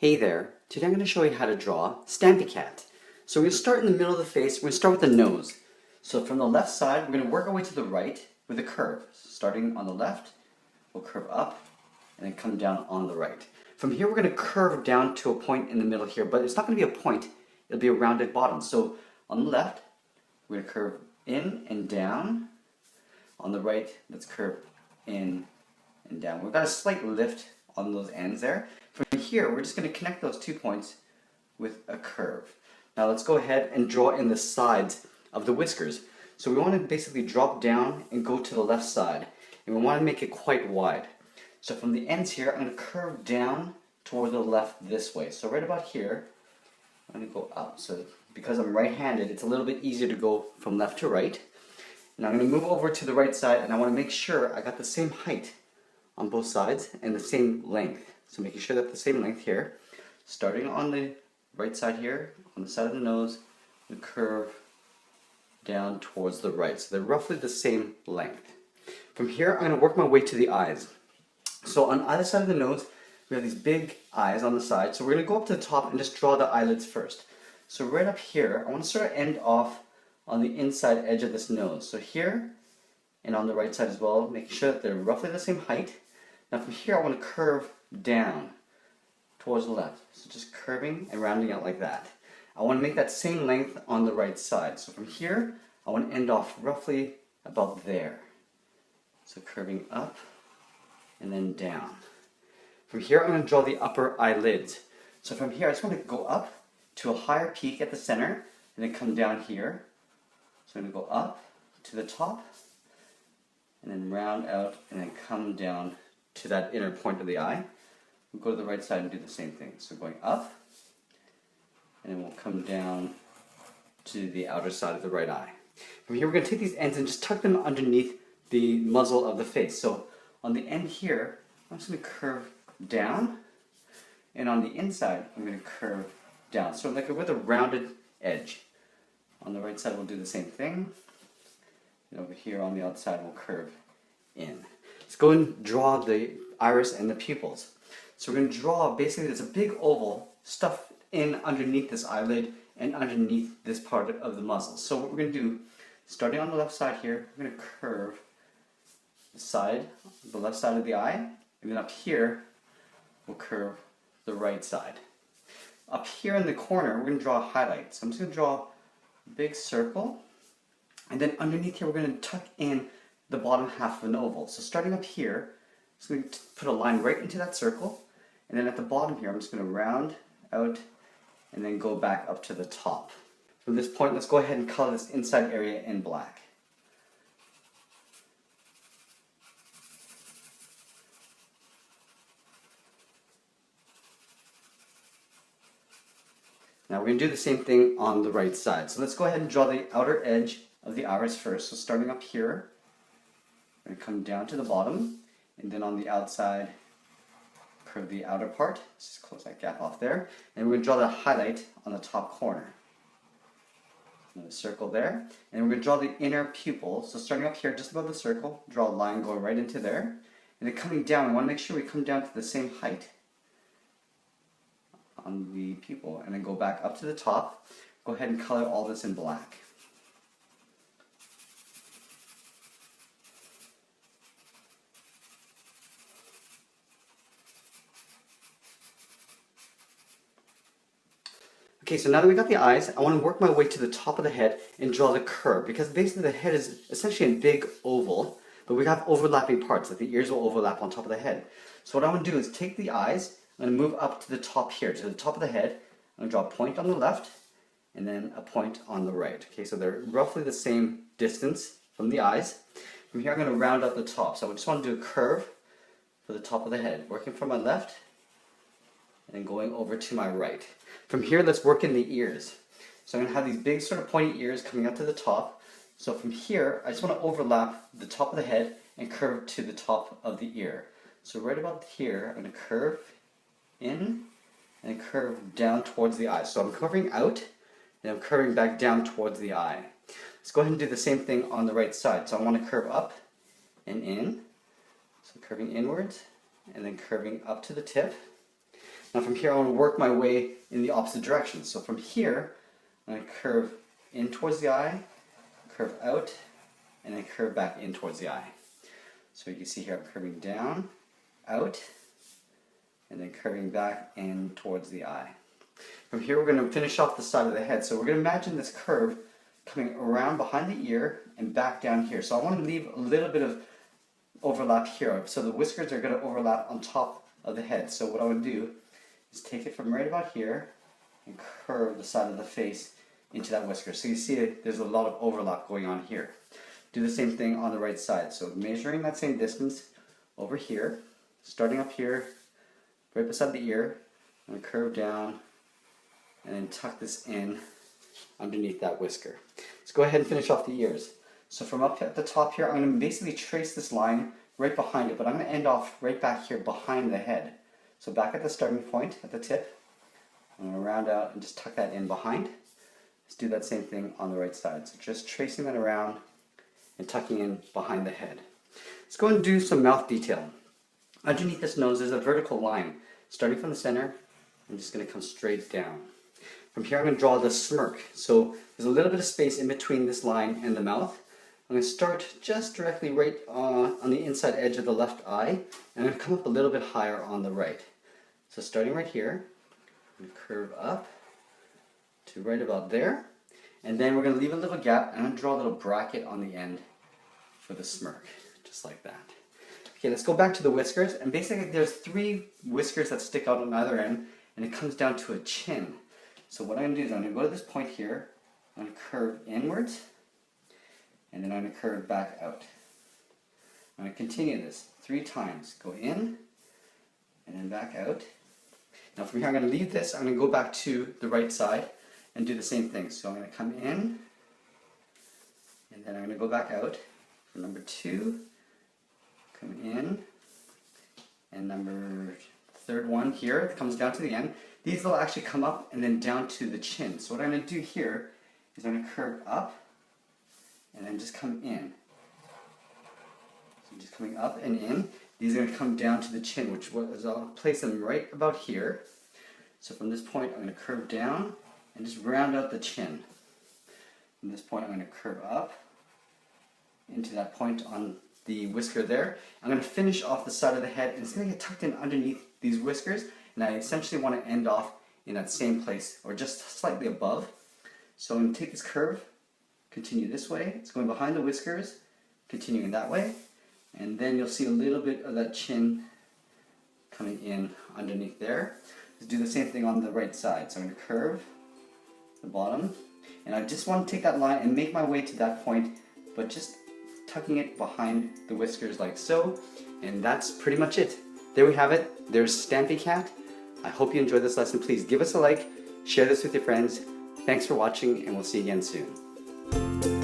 Hey there, today I'm going to show you how to draw Stampy Cat. So we're going to start in the middle of the face, we're going to start with the nose. So from the left side, we're going to work our way to the right with a curve. Starting on the left, we'll curve up and then come down on the right. From here we're going to curve down to a point in the middle here, but it's not going to be a point, it'll be a rounded bottom. So on the left, we're going to curve in and down. On the right, let's curve in and down. We've got a slight lift on those ends there. From here, we're just going to connect those 2 points with a curve. Now let's go ahead and draw in the sides of the whiskers. So we want to basically drop down and go to the left side. And we want to make it quite wide. So from the ends here, I'm going to curve down toward the left this way. So right about here, I'm going to go up. So because I'm right-handed, it's a little bit easier to go from left to right. And I'm going to move over to the right side, and I want to make sure I got the same height on both sides and the same length. So making sure that the same length here, starting on the right side here, on the side of the nose, and curve down towards the right. So they're roughly the same length. From here, I'm going to work my way to the eyes. So on either side of the nose, we have these big eyes on the side. So we're going to go up to the top and just draw the eyelids first. So right up here, I want to sort of end off on the inside edge of this nose. So here, and on the right side as well, making sure that they're roughly the same height. Now from here, I want to curve down towards the left. So just curving and rounding out like that. I want to make that same length on the right side. So from here, I want to end off roughly about there. So curving up and then down. From here, I'm going to draw the upper eyelids. So from here, I just want to go up to a higher peak at the center and then come down here. So I'm going to go up to the top and then round out and then come down to that inner point of the eye. We'll go to the right side and do the same thing. So going up, and then we'll come down to the outer side of the right eye. From here, we're going to take these ends and just tuck them underneath the muzzle of the face. So on the end here, I'm just going to curve down, and on the inside, I'm going to curve down. So like with a rounded edge. On the right side, we'll do the same thing. And over here on the outside, we'll curve in. Let's go and draw the iris and the pupils. So we're going to draw, basically there's a big oval stuffed in underneath this eyelid and underneath this part of the muzzle. So what we're going to do, starting on the left side here, we're going to curve the left side of the eye, and then up here, we'll curve the right side. Up here in the corner, we're going to draw a highlight. So I'm just going to draw a big circle, and then underneath here, we're going to tuck in the bottom half of an oval. So starting up here, I'm just going to put a line right into that circle, and then at the bottom here, I'm just going to round out and then go back up to the top. From this point, let's go ahead and color this inside area in black. Now we're going to do the same thing on the right side. So let's go ahead and draw the outer edge of the iris first. So starting up here, we're going to come down to the bottom, and then on the outside, curve the outer part. Let's just close that gap off there. And we're going to draw the highlight on the top corner. Another circle there. And we're going to draw the inner pupil. So starting up here, just above the circle, draw a line going right into there. And then coming down, we want to make sure we come down to the same height on the pupil, and then go back up to the top. Go ahead and color all this in black. Okay, so now that we got the eyes, I want to work my way to the top of the head and draw the curve, because basically the head is essentially a big oval, but we have overlapping parts, like the ears will overlap on top of the head. So what I want to do is take the eyes, I'm going to move up to the top here, to the top of the head. I'm going to draw a point on the left, and then a point on the right. Okay, so they're roughly the same distance from the eyes. From here, I'm going to round out the top. So I just want to do a curve for the top of the head, working from my left, and then going over to my right. From here, let's work in the ears. So I'm going to have these big sort of pointy ears coming up to the top. So from here, I just want to overlap the top of the head and curve to the top of the ear. So right about here, I'm going to curve in and curve down towards the eye. So I'm curving out and I'm curving back down towards the eye. Let's go ahead and do the same thing on the right side. So I want to curve up and in. So curving inwards and then curving up to the tip. Now from here I want to work my way in the opposite direction. So from here, I'm going to curve in towards the eye, curve out, and then curve back in towards the eye. So you can see here I'm curving down, out, and then curving back in towards the eye. From here we're going to finish off the side of the head. So we're going to imagine this curve coming around behind the ear and back down here. So I want to leave a little bit of overlap here. So the whiskers are going to overlap on top of the head. So what I would do is take it from right about here and curve the side of the face into that whisker. So you see there's a lot of overlap going on here. Do the same thing on the right side. So measuring that same distance over here, starting up here, right beside the ear, I'm going to curve down and then tuck this in underneath that whisker. Let's go ahead and finish off the ears. So from up at the top here, I'm going to basically trace this line right behind it, but I'm going to end off right back here behind the head. So back at the starting point, at the tip, I'm going to round out and just tuck that in behind. Let's do that same thing on the right side. So just tracing that around and tucking in behind the head. Let's go and do some mouth detail. Underneath this nose there's a vertical line. Starting from the center, I'm just going to come straight down. From here I'm going to draw the smirk. So there's a little bit of space in between this line and the mouth. I'm going to start just directly right on the inside edge of the left eye, and I'm going to come up a little bit higher on the right. So starting right here, I'm going to curve up to right about there, and then we're going to leave a little gap, and I'm going to draw a little bracket on the end for the smirk, just like that. Okay, let's go back to the whiskers, and basically there's 3 whiskers that stick out on either end, and it comes down to a chin. So what I'm going to do is I'm going to go to this point here, I'm going to curve inwards, and then I'm going to curve back out. I'm going to continue this 3 times. Go in, and then back out. Now from here I'm going to leave this, I'm going to go back to the right side and do the same thing. So I'm going to come in, and then I'm going to go back out for number 2, come in, and number 3rd one here, it comes down to the end. These will actually come up and then down to the chin. So what I'm going to do here is I'm going to curve up and then just come in. So just coming up and in. These are going to come down to the chin, which is I'll place them right about here. So from this point I'm going to curve down and just round out the chin. From this point I'm going to curve up into that point on the whisker there. I'm going to finish off the side of the head, and it's going to get tucked in underneath these whiskers, and I essentially want to end off in that same place or just slightly above. So I'm going to take this curve, continue this way, it's going behind the whiskers, continuing that way, and then you'll see a little bit of that chin coming in underneath there. Let's do the same thing on the right side. So I'm going to curve the bottom, and I just want to take that line and make my way to that point, but just tucking it behind the whiskers like so, and that's pretty much it. There we have it. There's Stampy Cat. I hope you enjoyed this lesson. Please give us a like, share this with your friends. Thanks for watching, and we'll see you again soon.